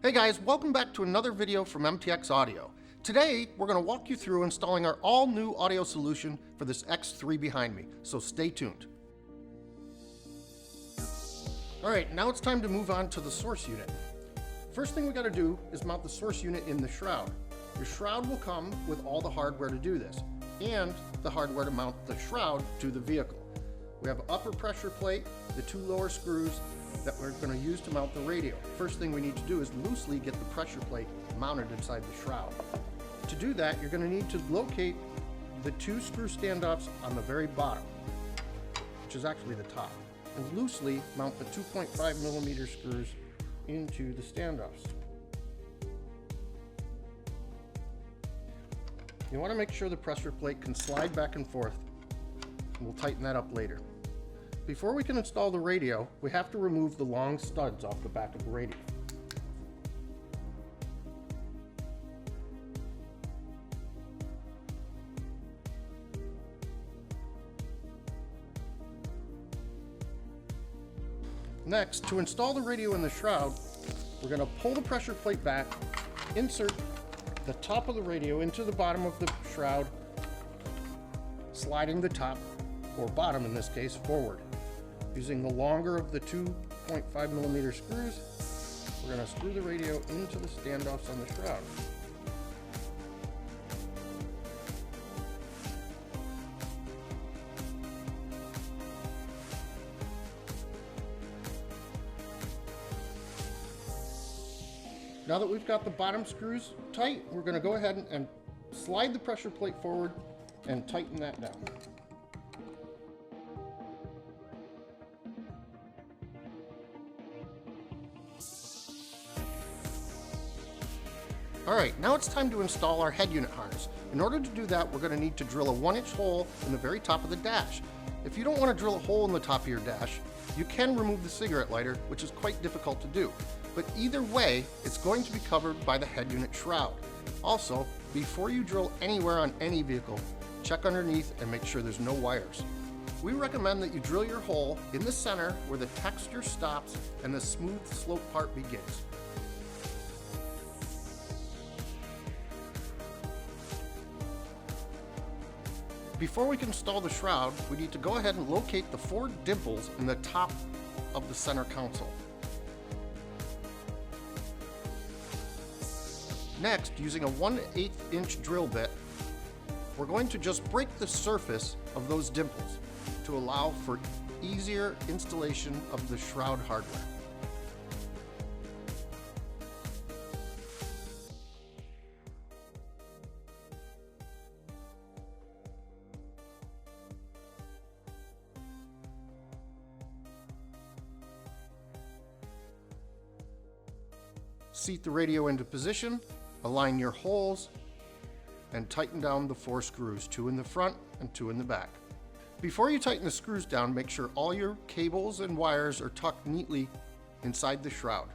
Hey guys, welcome back to another video from MTX Audio. Today, we're going to walk you through installing our all-new audio solution for this X3 behind me, so stay tuned. Alright, now it's time to move on to the source unit. First thing we got to do is mount the source unit in the Shroud. Your Shroud will come with all the hardware to do this, and the hardware to mount the Shroud to the vehicle. We have an upper pressure plate, the two lower screws that we're going to use to mount the radio. First thing we need to do is loosely get the pressure plate mounted inside the Shroud. To do that, you're going to need to locate the two screw standoffs on the very bottom, which is actually the top, and loosely mount the 2.5mm screws into the standoffs. You want to make sure the pressure plate can slide back and forth, and we'll tighten that up later. Before we can install the radio, we have to remove the long studs off the back of the radio. Next, to install the radio in the Shroud, we're going to pull the pressure plate back, insert the top of the radio into the bottom of the Shroud, sliding the top, or bottom in this case, forward. Using the longer of the 2.5mm screws, we're going to screw the radio into the standoffs on the Shroud. Now that we've got the bottom screws tight, we're going to go ahead and slide the pressure plate forward and tighten that down. Alright, now it's time to install our head unit harness. In order to do that, we're going to need to drill a 1-inch hole in the very top of the dash. If you don't want to drill a hole in the top of your dash, you can remove the cigarette lighter, which is quite difficult to do. But either way, it's going to be covered by the head unit shroud. Also, before you drill anywhere on any vehicle, check underneath and make sure there's no wires. We recommend that you drill your hole in the center where the texture stops and the smooth slope part begins. Before we can install the Shroud, we need to go ahead and locate the 4 dimples in the top of the center console. Next, using a 1/8 inch drill bit, we're going to just break the surface of those dimples to allow for easier installation of the Shroud hardware. Seat the radio into position, align your holes, and tighten down the 4 screws, 2 in the front and 2 in the back. Before you tighten the screws down, make sure all your cables and wires are tucked neatly inside the Shroud.